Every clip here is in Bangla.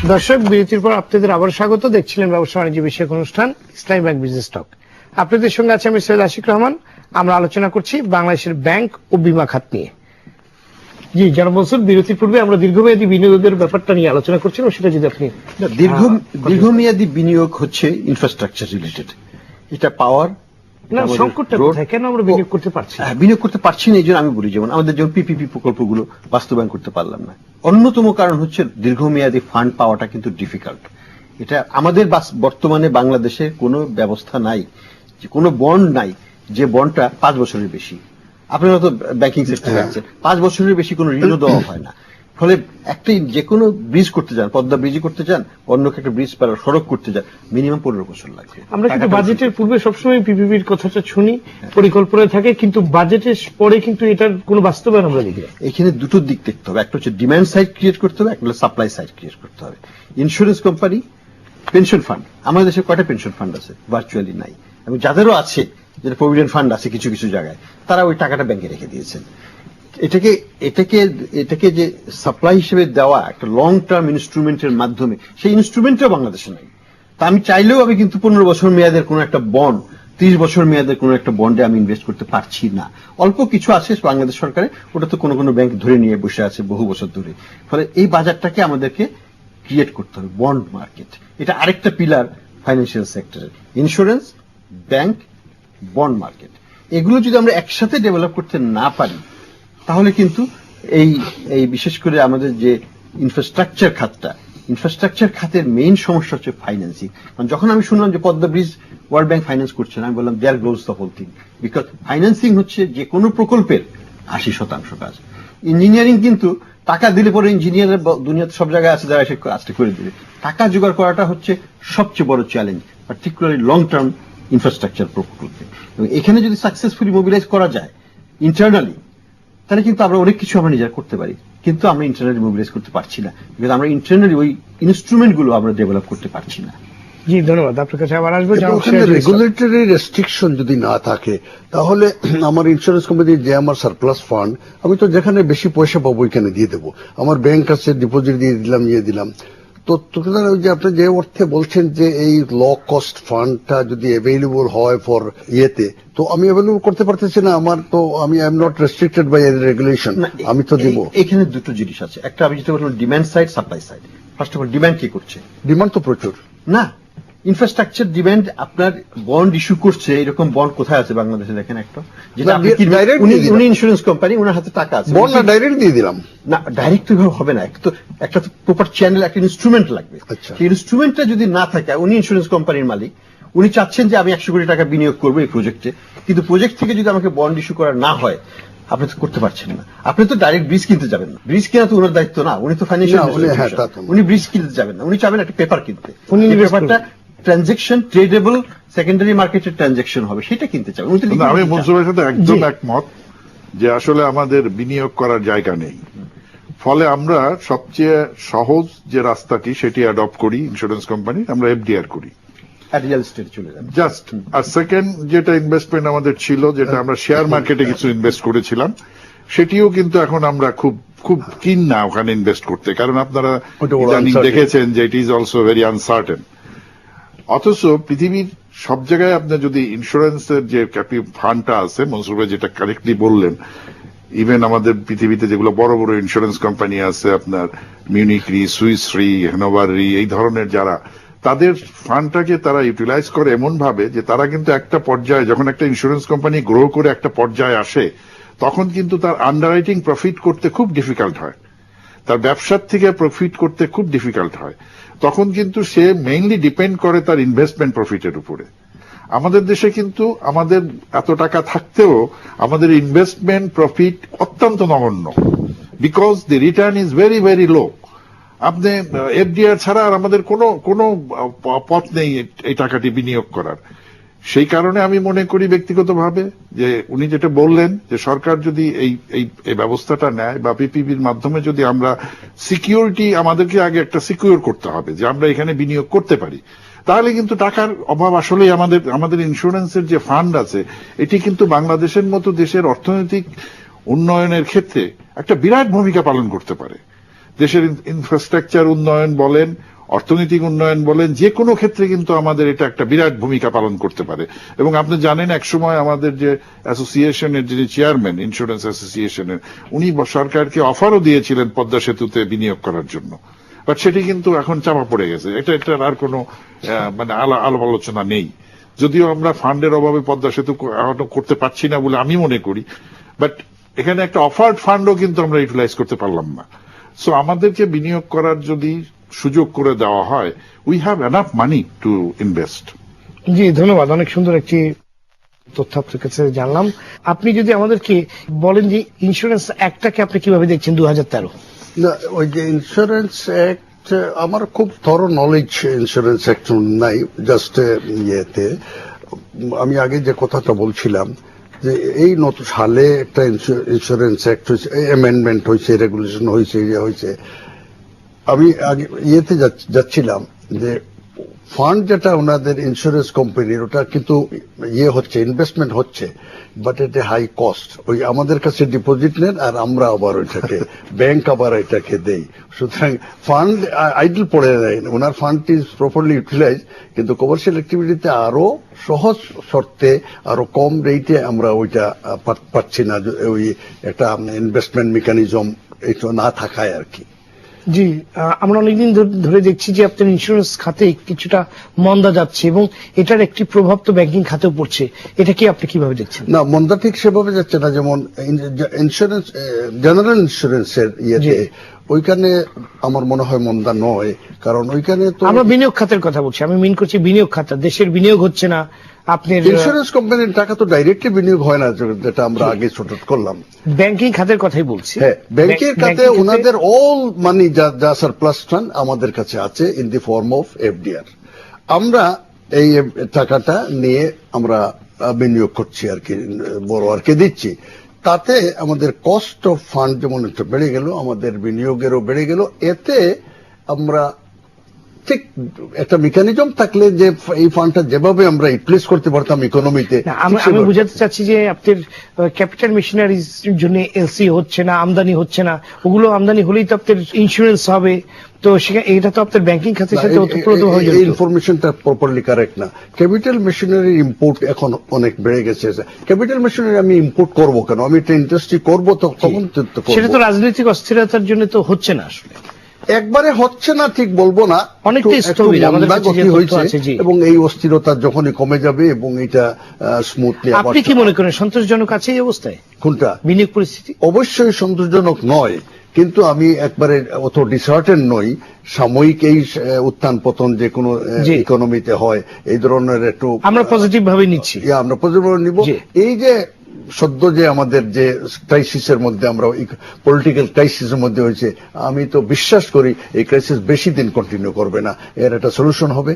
দর্শক, বিরতির পর আপনাদের আবার স্বাগত। দেখছিলেন ব্যবসা বাণিজ্য বিষয়ক অনুষ্ঠান ইসলামী ব্যাংক বিজনেস টক। আপনাদের সঙ্গে আছে আমি সৈয়দ আশিক রহমান। আমরা আলোচনা করছি বাংলাদেশের ব্যাংক ও বীমা খাত নিয়ে। জি জনাব মনসুর, বিরতির পূর্বে আমরা দীর্ঘমেয়াদী বিনিয়োগের ব্যাপারটা নিয়ে আলোচনা করছিলাম, সেটা যদি আপনি। দীর্ঘমেয়াদী বিনিয়োগ হচ্ছে ইনফ্রাস্ট্রাকচার রিলেটেড। এটা পাওয়ার না, সংকটটা কোথায়, কেন আমরা বিনিয়োগ করতে পারছি না? বিনিয়োগ করতে পারছি না, এই জন্য আমি বলি যেমন আমাদের যেমন পিপিপি প্রকল্পগুলো বাস্তবায়ন করতে পারলাম না। অন্যতম কারণ হচ্ছে দীর্ঘমেয়াদী ফান্ড পাওয়াটা কিন্তু ডিফিকাল্ট। এটা আমাদের বর্তমানে বাংলাদেশে কোনো ব্যবস্থা নাই, যে কোনো বন্ড নাই যে বন্ডটা 5 বছরের বেশি। আপনারা তো ব্যাংকিং সেক্টরে আছেন, 5 বছরের বেশি কোনো ঋণও দেওয়া হয় না। ফলে একটা যে কোনো ব্রিজ করতে যান, পদ্মা ব্রিজ করতে যান, অন্যকে একটা ব্রিজ বা সড়ক করতে যান, মিনিমাম 15 বছর লাগবে। আমরা কিন্তু বাজেটের পূর্বে সবসময় পিপিপির কথাটা শুনি, পরিকল্পনায় থাকে, কিন্তু বাজেটের পরে কিন্তু এটার কোনো বাস্তবায়ন আমরা দেখি না। এখানে দুটো দিক দেখতে হবে, একটা হচ্ছে ডিমান্ড সাইড ক্রিয়েট করতে হবে, একটা হলো সাপ্লাই সাইড ক্রিয়েট করতে হবে। ইন্স্যুরেন্স কোম্পানি, পেনশন ফান্ড, আমাদের দেশে কয়টা পেনশন ফান্ড আছে? ভার্চুয়ালি নাই। এবং যাদেরও আছে, যেটা প্রভিডেন্ট ফান্ড আছে কিছু কিছু জায়গায়, তারা ওই টাকাটা ব্যাংকে রেখে দিয়েছেন। এটাকে যে সাপ্লাই হিসেবে দেওয়া একটা লং টার্ম ইনস্ট্রুমেন্টের মাধ্যমে, সেই ইনস্ট্রুমেন্টটাও বাংলাদেশে নাই। তা আমি চাইলেও আমি কিন্তু 15 বছর মেয়াদের কোন একটা বন্ড, 30 বছর মেয়াদের কোন একটা বন্ডে আমি ইনভেস্ট করতে পারছি না। অল্প কিছু আছে বাংলাদেশ সরকারে, ওটা তো কোনো কোনো ব্যাংক ধরে নিয়ে বসে আছে বহু বছর ধরে। ফলে এই বাজারটাকে আমাদেরকে ক্রিয়েট করতে হবে, বন্ড মার্কেট। এটা আরেকটা পিলার ফাইন্যান্সিয়াল সেক্টরের, ইন্স্যুরেন্স, ব্যাংক, বন্ড মার্কেট। এগুলো যদি আমরা একসাথে ডেভেলপ করতে না পারি, তাহলে কিন্তু এই বিশেষ করে আমাদের যে ইনফ্রাস্ট্রাকচার খাতের মেইন সমস্যা হচ্ছে ফাইন্যান্সিং। যখন আমি শুনলাম যে Padma bridge World Bank finance করছে না, আমি বললাম there goes the whole thing. Because financing হচ্ছে যে কোনো প্রকল্পের 80% কাজ। ইঞ্জিনিয়ারিং কিন্তু টাকা দিলে পরে ইঞ্জিনিয়ারের দুনিয়াতে সব জায়গায় আছে যারা এসে কাজটা করে দিবে। টাকা জোগাড় করাটা হচ্ছে সবচেয়ে বড় challenge, particularly long term infrastructure প্রকল্পে। এবং এখানে যদি সাকসেসফুলি মোবিলাইজ করা যায় ইন্টারনালি, তাহলে কিন্তু আমরা অনেক কিছু আমরা নিজেরা করতে পারি। কিন্তু আমরা ইন্টারনালি মোবিলাইজ করতে পারছি না, বিকজ আমরা ইন্টারনালি ওই ইনস্ট্রুমেন্ট গুলো আমরা ডেভেলপ করতে পারছি না। জি ধন্যবাদ, আপনার কাছে আবার আসবো। রেগুলেটরি রেস্ট্রিকশন যদি না থাকে, তাহলে আমার ইন্স্যুরেন্স কোম্পানি যে আমার সারপ্লাস ফান্ড, আমি তো যেখানে বেশি পয়সা পাবো ওইখানে দিয়ে দেবো। আমার ব্যাংক আছে, ডিপোজিট দিয়ে দিলাম, দিলাম। তো যে আপনি যে অর্থে বলছেন যে এই ল কস্ট ফান্ডটা যদি অ্যাভেলেবল হয় ফর তো আমি অ্যাভেলেবল করতে পারতেছি না। আমার তো আমি I am not restricted by regulation, আমি তো দিব। এখানে দুটো জিনিস আছে, একটা আমি যেটা বললাম demand side, supply side. First of all demand কি করছে? ডিমান্ড তো প্রচুর না, ইনফ্রাস্ট্রাকচার ডিমান্ড আপনার বন্ড ইস্যু করছে, এরকম বন্ড কোথায় আছে বাংলাদেশে? দেখেন একটা, যেটা উনি ইন্স্যুরেন্স কোম্পানি, ওনার হাতে টাকা আছে, বন্ড না ডাইরেক্ট দিয়ে দিলাম। না, ডাইরেক্ট তো হবে না, একটা প্রপার চ্যানেল, একটা ইনস্ট্রুমেন্ট লাগবে। সেই ইনস্ট্রুমেন্টটা যদি না থাকে, উনি ইন্স্যুরেন্স কোম্পানির মালিক, উনি চাচ্ছেন যে আমি 100 কোটি টাকা বিনিয়োগ করবো এই প্রজেক্টে, কিন্তু প্রজেক্ট থেকে যদি আমাকে বন্ড ইস্যু করা না হয়, আপনি তো করতে পারছেন না। আপনি তো ডাইরেক্ট ব্রিজ কিনতে যাবেন না, ব্রিজ কেনা তো ওনার দায়িত্ব না, উনি তো ফাইন্যান্সিয়াল, উনি ব্রিজ কিনতে যাবেন না, উনি চাবেন একটা পেপার কিনতে। উনি পেপারটা ট্রানজেকশন, ট্রেডেবল সেকেন্ডারি মার্কেটের ট্রানজেকশন হবে, সেটা কিনতে চাবেন। আমি মনসুরের সাথে একদম একমত যে আসলে আমাদের বিনিয়োগ করার জায়গা নেই। ফলে আমরা সবচেয়ে সহজ যে রাস্তাটি সেটি অ্যাডপ্ট করি, ইন্স্যুরেন্স কোম্পানি, আমরা এফডিআর করি, রিয়েল এস্টেট চলে যাবে জাস্ট। আর সেকেন্ড যেটা ইনভেস্টমেন্ট আমাদের ছিল, যেটা আমরা শেয়ার মার্কেটে কিছু ইনভেস্ট করেছিলাম, সেটিও কিন্তু এখন আমরা খুব খুব কিন না ওখানে ইনভেস্ট করতে, কারণ আপনারা দেখেছেন যে it is also very uncertain. অথচ পৃথিবীর সব জায়গায় আপনার যদি ইন্স্যুরেন্সের যে ফান্ডটা আছে, মনসুর ভাই যেটা কারেক্টলি বললেন, ইভেন আমাদের পৃথিবীতে যেগুলো বড় বড় ইন্স্যুরেন্স কোম্পানি আছে, আপনার মিউনিক রি, সুইস রি, হ্যানোভার রি, এই ধরনের যারা, তাদের ফান্ডটাকে তারা ইউটিলাইজ করে এমন ভাবে যে তারা কিন্তু একটা পর্যায়ে, যখন একটা ইন্স্যুরেন্স কোম্পানি গ্রো করে একটা পর্যায়ে আসে, তখন কিন্তু তার আন্ডাররাইটিং প্রফিট করতে খুব ডিফিকাল্ট হয়, তার ব্যবসার থেকে প্রফিট করতে খুব ডিফিকাল্ট হয়। তখন কিন্তু সে মেইনলি ডিপেন্ড করে তার ইনভেস্টমেন্ট প্রফিটের উপরে। আমাদের দেশে কিন্তু আমাদের এত টাকা থাকতেও আমাদের ইনভেস্টমেন্ট প্রফিট অত্যন্ত নগণ্য, because the return is very very low. আপনি এফডিআর ছাড়া আর আমাদের কোনো পথ নেই এই টাকাটি বিনিয়োগ করার। সেই কারণে আমি মনে করি ব্যক্তিগতভাবে যে উনি যেটা বললেন যে সরকার যদি এই ব্যবস্থাটা নেয় বা পিপিপির মাধ্যমে যদি আমরা সিকিউরিটি, আমাদেরকে আগে একটা সিকিউর করতে হবে যে আমরা এখানে বিনিয়োগ করতে পারি, তাহলে কিন্তু টাকার অভাব আসলেই আমাদের ইন্স্যুরেন্সের যে ফান্ড আছে, এটি কিন্তু বাংলাদেশের মতো দেশের অর্থনৈতিক উন্নয়নের ক্ষেত্রে একটা বিরাট ভূমিকা পালন করতে পারে। দেশের ইনফ্রাস্ট্রাকচার উন্নয়ন বলেন, অর্থনৈতিক উন্নয়ন বলেন, যে কোনো ক্ষেত্রে কিন্তু আমাদের এটা একটা বিরাট ভূমিকা পালন করতে পারে। এবং আপনি জানেন একসময় আমাদের যে অ্যাসোসিয়েশনের যিনি চেয়ারম্যান ইন্স্যুরেন্স অ্যাসোসিয়েশনের, উনি সরকারকে অফারও দিয়েছিলেন পদ্মা সেতুতে বিনিয়োগ করার জন্য, বাট সেটি কিন্তু এখন চাপা পড়ে গেছে। এটার আর কোনো মানে আলাপ আলোচনা নেই। যদিও আমরা ফান্ডের অভাবে পদ্মা সেতু এখনো করতে পারছি না বলে আমি মনে করি, বাট এখানে একটা অফার্ড ফান্ডও কিন্তু আমরা ইউটিলাইজ করতে পারলাম না। সো আমাদেরকে বিনিয়োগ করার যদি সুযোগ করে দেওয়া হয়, we have enough money to invest. জি ধন্যবাদ, অনেক সুন্দর একটি তথ্য আপনার কাছে জানলাম। আপনি যদি আমাদেরকে বলেন যে ইন্স্যুরেন্স অ্যাক্টটাকে আপনি কিভাবে দেখছেন 2013? না, ওই যে ইন্স্যুরেন্স অ্যাক্ট, আমার খুব থরো নলেজ ইন্স্যুরেন্স অ্যাক্ট নাই, জাস্ট ইয়েতে আমি আগে যে কথাটা বলছিলাম যে এই নতুন সালে একটা ইন্স্যুরেন্স অ্যাক্ট হয়েছে, অ্যামেন্ডমেন্ট হয়েছে, রেগুলেশন হয়েছে, ইয়ে হয়েছে। আমি আগে ইয়েতে যাচ্ছিলাম যে ফান্ড যেটা ওনাদের ইন্স্যুরেন্স কোম্পানির, ওটা কিন্তু ইয়ে হচ্ছে, ইনভেস্টমেন্ট হচ্ছে, বাট এটা হাই কস্ট। ওই আমাদের কাছে ডিপোজিট নেন আর আমরা আবার ওইটাকে ব্যাংক আবার এটাকে দেই। সুতরাং ফান্ড আইডল পড়ে নেয়, ওনার ফান্ড ইজ প্রপারলি ইউটিলাইজ, কিন্তু কমার্শিয়াল অ্যাক্টিভিটিতে আরো সহজ শর্তে আরো কম রেটে আমরা ওইটা পাচ্ছি না, ওই একটা ইনভেস্টমেন্ট মেকানিজম এটা না থাকায় আর কি। জি, আমরা অনেকদিন ধরে দেখছি যে আপনার ইন্স্যুরেন্স খাতে কিছুটা মন্দা যাচ্ছে এবং এটার একটি প্রভাব তো ব্যাংকিং খাতেও পড়ছে, এটা কি আপনি কিভাবে দেখছেন? না, মন্দা ঠিক সেভাবে যাচ্ছে না। যেমন ইন্স্যুরেন্স, জেনারেল ইন্স্যুরেন্সের ইয়েতে ওইখানে আমার মনে হয় মন্দা নয়, কারণ ওইখানে তো আমরা বিনিয়োগ খাতের কথা বলছি, আমি মিন করছি বিনিয়োগ খাত, দেশের বিনিয়োগ হচ্ছে না। আপনার ইন্স্যুরেন্স কোম্পানির টাকা তো ডাইরেক্টলি বিনিয়োগ হয় না, যেটা আমরা আগে ছোট করলাম। ব্যাংকিং খাতের কথাই বলছি। হ্যাঁ, ব্যাংকের খাতে ওনাদের অল মানি যা সারপ্লাস ফান্ড আমাদের কাছে আছে in the form of FDR. আমরা এই টাকাটা নিয়ে আমরা বিনিয়োগ করছি আর কি, বড়োয়ারকে দিচ্ছি। তাতে আমাদের কস্ট অফ ফান্ড যেমন একটু বেড়ে গেল, আমাদের বিনিয়োগেরও বেড়ে গেল। এতে আমরা ঠিক একটা মেকানিজম থাকলে যে এই ফান্ডটা যেভাবে আমরা ইউটিলাইজ করতে পারতাম ইকোনমিতে, আমি বুঝাতে চাচ্ছি যে আপনার ক্যাপিটাল মেশিনারিজ জন্য এলসি হচ্ছে না, আমদানি হচ্ছে না, ওগুলো আমদানি হলেই তো আপনার ইন্স্যুরেন্স হবে, তো সেখানে এটা তো আপনার ব্যাংকিং খাতের সাথে ওতপ্রোতভাবে জড়িত। এই ইনফরমেশনটা প্রপারলি কারেক্ট না। ক্যাপিটাল মেশিনারি ইম্পোর্ট এখন অনেক বেড়ে গেছে। ক্যাপিটাল মেশিনারি আমি ইম্পোর্ট করবো কেন? আমি একটা ইন্ডাস্ট্রি করবো, তখন সেটা তো রাজনৈতিক অস্থিরতার জন্য তো হচ্ছে না। আসলে একবারে হচ্ছে না ঠিক বলবো না, অনেকটা স্থবির আমাদের কাছে যে তথ্য আছে। এবং এই অস্থিরতা যখনই কমে যাবে এবং এটা স্মুথলি, আপনি কি মনে করেন সন্তোষজনক আছে এই অবস্থায় কোনটা বিনিয়োগ পরিস্থিতি? অবশ্যই সন্তোষজনক নয়, কিন্তু আমি একবারে অত ডিসার্টেন নই। সাময়িক এই উত্থান পতন যে কোনো ইকোনমিতে হয়, এই ধরনের একটু আমরা পজিটিভ ভাবে নিচ্ছি, আমরা পজিটিভ ভাবে নিব। এই যে সদ্য যে আমাদের যে ক্রাইসিসের মধ্যে আমরা পলিটিক্যাল ক্রাইসিসের মধ্যে হয়েছে, আমি তো বিশ্বাস করি এই ক্রাইসিস বেশি দিন কন্টিনিউ করবে না, এর একটা সলিউশন হবে।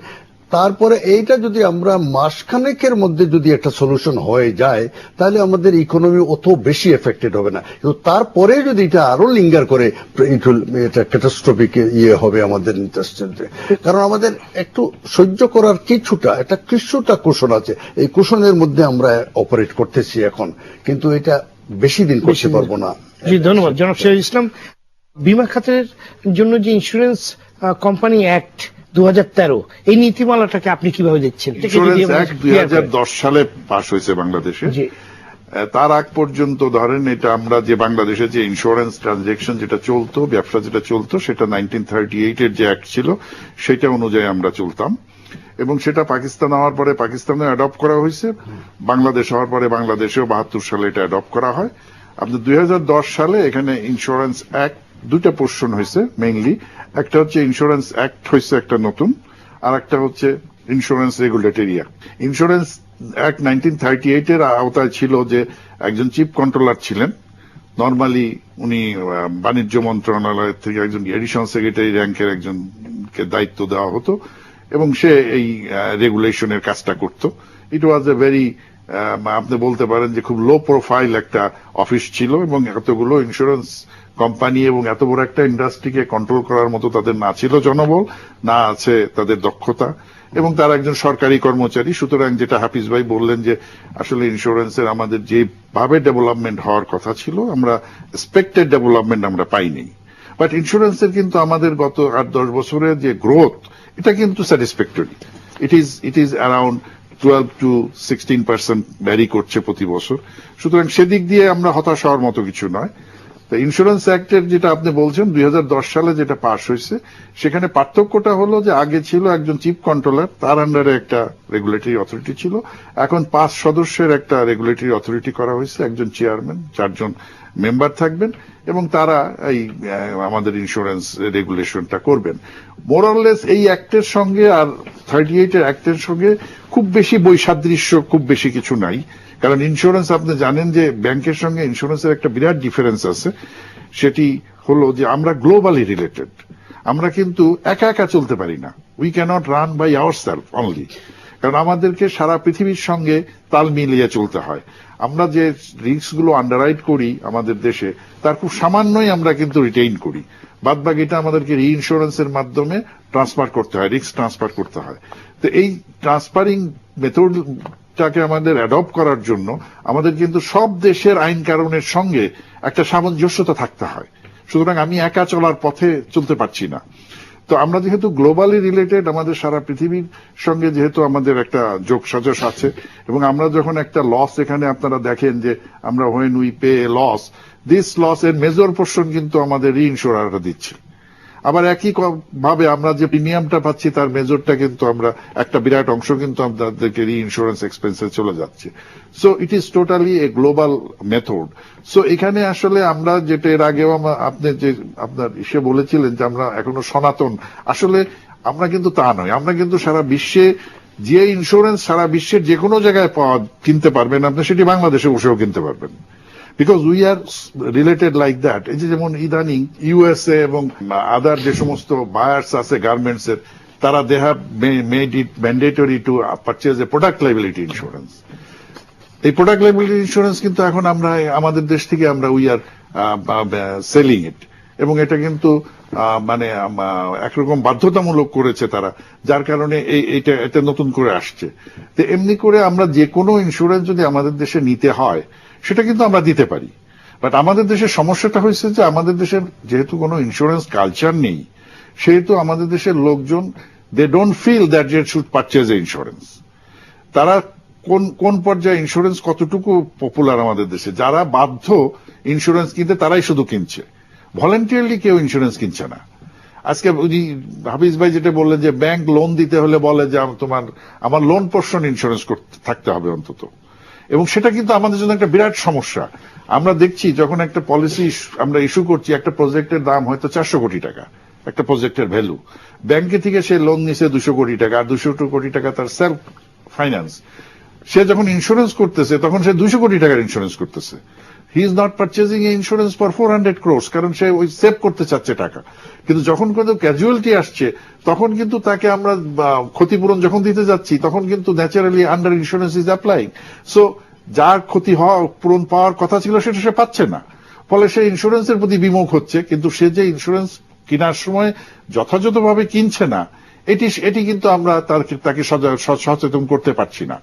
তারপরে এইটা যদি আমরা মাসখানেকের মধ্যে যদি একটা সলিউশন হয়ে যায়, তাহলে আমাদের ইকোনমি অত বেশি এফেক্টেড হবে না। কিন্তু তারপরে যদি এটা আরো লিঙ্গার করে, এটা ক্যাটাস্ট্রফিক ইয়ে হবে আমাদের ইন্টারেস্টে। কারণ আমাদের একটু সহ্য করার কিছুটা কুশন আছে, এই কুশনের মধ্যে আমরা অপারেট করতেছি এখন, কিন্তু এটা বেশি দিন করতে পারবো না। জি ধন্যবাদ জনাব শহীদ ইসলাম। বীমা খাতের জন্য যে ইন্স্যুরেন্স কোম্পানি অ্যাক্ট 2013, এই নীতিমালাটাকে আপনি কিভাবে দেখছেন? ইন্স্যুরেন্স অ্যাক্ট 2010 সালে পাস হয়েছে বাংলাদেশে। তার আগ পর্যন্ত ধরেন এটা আমরা যে বাংলাদেশে যে ইন্স্যুরেন্স ট্রানজাকশন যেটা চলতো, ব্যবসা যেটা চলতো, সেটা 1938 এর যে অ্যাক্ট ছিল সেটা অনুযায়ী আমরা চলতাম। এবং সেটা পাকিস্তান হওয়ার পরে পাকিস্তানে অ্যাডপ্ট করা হয়েছে, বাংলাদেশ হওয়ার পরে বাংলাদেশেও 72 সালে এটা অ্যাডপ্ট করা হয়। আপনার 2010 সালে এখানে ইন্স্যুরেন্স অ্যাক্ট দুইটা পোর্শন হয়েছে মেইনলি। একটা হচ্ছে ইন্স্যুরেন্স অ্যাক্ট হয়েছে একটা নতুন, আর একটা হচ্ছে insurance regulatory act. Insurance act 1938 এর আওতায় ছিল যে একজন চিফ কন্ট্রোলার ছিলেন, নর্মালি উনি বাণিজ্য মন্ত্রণালয়ের থেকে একজন এডিশনাল সেক্রেটারি র্যাঙ্কের একজনকে দায়িত্ব দেওয়া হতো এবং সে এই রেগুলেশনের কাজটা করত। ইট ওয়াজ এ ভেরি, আপনি বলতে পারেন যে খুব লো প্রোফাইল একটা অফিস ছিল, এবং এতগুলো ইন্স্যুরেন্স কোম্পানি এবং এত বড় একটা ইন্ডাস্ট্রিকে কন্ট্রোল করার মতো তাদের না ছিল জনবল, না আছে তাদের দক্ষতা, এবং তারা একজন সরকারি কর্মচারী। সুতরাং যেটা হাফিজ ভাই বললেন যে আসলে ইন্স্যুরেন্সের আমাদের যেভাবে ডেভেলপমেন্ট হওয়ার কথা ছিল, আমরা এক্সপেক্টেড ডেভেলপমেন্ট আমরা পাইনি। বাট ইন্স্যুরেন্সের কিন্তু আমাদের গত 8-10 বছরের যে গ্রোথ, এটা কিন্তু satisfactory. It is around 12-16% vary করছে প্রতি বছর। সুতরাং সেদিক দিয়ে আমরা হতাশ হওয়ার মতো কিছু নয়। তো ইন্স্যুরেন্স অ্যাক্টের যেটা আপনি বলছেন 2010 সালে যেটা পাশ হয়েছে, সেখানে পার্থক্যটা হলো যে আগে ছিল একজন চিফ কন্ট্রোলার, তার আন্ডারে একটা রেগুলেটরি অথরিটি ছিল। এখন 5 সদস্যের একটা রেগুলেটরি অথরিটি করা হয়েছে, একজন চেয়ারম্যান, 4 জন মেম্বার থাকবেন এবং তারা এই আমাদের ইন্স্যুরেন্স রেগুলেশনটা করবেন। মোরাললেস এই অ্যাক্টের সঙ্গে আর 38 এর অ্যাক্টের সঙ্গে খুব বেশি বৈসাদৃশ্য খুব বেশি কিছু নাই। কারণ ইন্স্যুরেন্স আপনি জানেন যে ব্যাংকের সঙ্গে ইন্স্যুরেন্সের একটা বিরাট ডিফারেন্স আছে। সেটি হলো যে আমরা গ্লোবালি রিলেটেড, আমরা কিন্তু একা একা চলতে পারি না। We cannot run by ourself only, কারণ আমাদেরকে সারা পৃথিবীর সঙ্গে তাল মিলিয়ে চলতে হয়। আমরা যে রিস্ক গুলো আন্ডাররাইট করি আমাদের দেশে, তার খুব সামান্যই আমরা কিন্তু রিটেইন করি, বাদ বাকিটা আমাদেরকে রিইন্স্যুরেন্সের মাধ্যমে ট্রান্সফার করতে হয়, রিস্ক ট্রান্সফার করতে হয়। তো এই ট্রান্সফারিং মেথডটাকে আমাদের অ্যাডপ্ট করার জন্য আমাদের কিন্তু সব দেশের আইন কানুনের সঙ্গে একটা সামঞ্জস্যতা থাকতে হয়। সুতরাং আমি একা চলার পথে চলতে পারছি না। তো আমরা যেহেতু গ্লোবালি রিলেটেড, আমাদের সারা পৃথিবীর সঙ্গে যেহেতু আমাদের একটা যোগ সাজস আছে, এবং আমরা যখন একটা লস এখানে আপনারা দেখেন যে আমরা when we pay loss, this loss এর মেজর পোর্শন কিন্তু আমাদের রিইন্স্যুরাররা দিচ্ছে। আবার একই ভাবে আমরা যে প্রিমিয়ামটা পাচ্ছি তার মেজরটা কিন্তু আমরা একটা বিরাট অংশ কিন্তু আমাদেরকে রিইন্স্যুরেন্স এক্সপেন্সে চলে যাচ্ছে। So it is totally A global method. So এখানে আসলে আমরা যেটা এর আগেও আপনি যে আপনার ইসে বলেছিলেন যে আমরা এখনো সনাতন, আসলে আমরা কিন্তু তা নয়। আমরা কিন্তু সারা বিশ্বে যে ইন্স্যুরেন্স সারা বিশ্বের যে কোনো জায়গায় কিনতে পারবেন আপনি, সেটি বাংলাদেশে বসেও কিনতে পারবেন। Because we are related like that. এই যে যেমন ইদানিং ইউএসএ এবং আদার যে সমস্ত বায়ার্স আছে গার্মেন্টস এর, তারা they have made it mandatory to purchase a product liability insurance. এই প্রোডাক্ট লাইবিলিটি ইন্স্যুরেন্স কিন্তু এখন আমরা আমাদের দেশ থেকে আমরা উই আর সেলিং ইট, এবং এটা কিন্তু মানে একরকম বাধ্যতামূলক করেছে তারা, যার কারণে এটা নতুন করে আসছে। তো এমনি করে আমরা যে কোনো ইন্স্যুরেন্স যদি আমাদের দেশে নিতে হয় সেটা কিন্তু আমরা দিতে পারি। বাট আমাদের দেশের সমস্যাটা হয়েছে যে আমাদের দেশের যেহেতু কোনো ইন্স্যুরেন্স কালচার নেই, সেহেতু আমাদের দেশের লোকজন they don't feel that they should purchase a insurance. তারা কোন পর্যায়ে ইন্স্যুরেন্স কতটুকু পপুলার আমাদের দেশে, যারা বাধ্য ইন্স্যুরেন্স কিনতে তারাই শুধু কিনছে, ভলেন্টিয়ারলি কেউ ইন্স্যুরেন্স কিনছে না। আজকে হাফিজ ভাই যেটা বললেন যে ব্যাংক লোন দিতে হলে বলে যে আমার লোন পোর্শন ইন্স্যুরেন্স থাকতে হবে অন্তত, এবং সেটা কিন্তু আমাদের জন্য একটা বিরাট সমস্যা। আমরা দেখছি যখন একটা পলিসি আমরা ইস্যু করছি, একটা প্রজেক্টের দাম হয়তো 400 কোটি টাকা, একটা প্রজেক্টের ভ্যালু, ব্যাংকে থেকে সে লোন নিছে 200 কোটি টাকা, আর 200 কোটি টাকা তার সেলফ ফাইন্যান্স। সে যখন ইন্স্যুরেন্স করতেছে তখন সে 200 কোটি টাকার ইন্স্যুরেন্স করতেছে। He is not purchasing A insurance for 400 crores, কারণ সে ওই সেভ করতে চাচ্ছে টাকা। কিন্তু যখন কোনো ক্যাজুয়ালিটি আসছে তখন কিন্তু তাকে আমরা ক্ষতিপূরণ যখন দিতে যাচ্ছি তখন কিন্তু naturally under insurance is applying. So যার ক্ষতি হওয়া পূরণ পাওয়ার কথা ছিল সেটা সে পাচ্ছে না, ফলে সে ইন্স্যুরেন্সের প্রতি বিমুখ হচ্ছে। কিন্তু সে যে ইন্স্যুরেন্স কেনার সময় যথাযথভাবে কিনছে না, এটি কিন্তু আমরা তাকে সচেতন করতে পারছি না।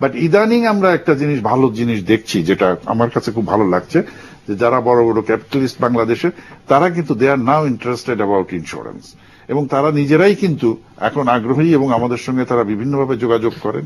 বাট ইদানিং আমরা একটা ভালো জিনিস দেখছি, যেটা আমার কাছে খুব ভালো লাগছে, যে যারা বড় বড় ক্যাপিটালিস্ট বাংলাদেশের, তারা কিন্তু দে আর নাও ইন্টারেস্টেড অ্যাবাউট ইন্স্যুরেন্স, এবং তারা নিজেরাই কিন্তু এখন আগ্রহী এবং আমাদের সঙ্গে তারা বিভিন্নভাবে যোগাযোগ করেন।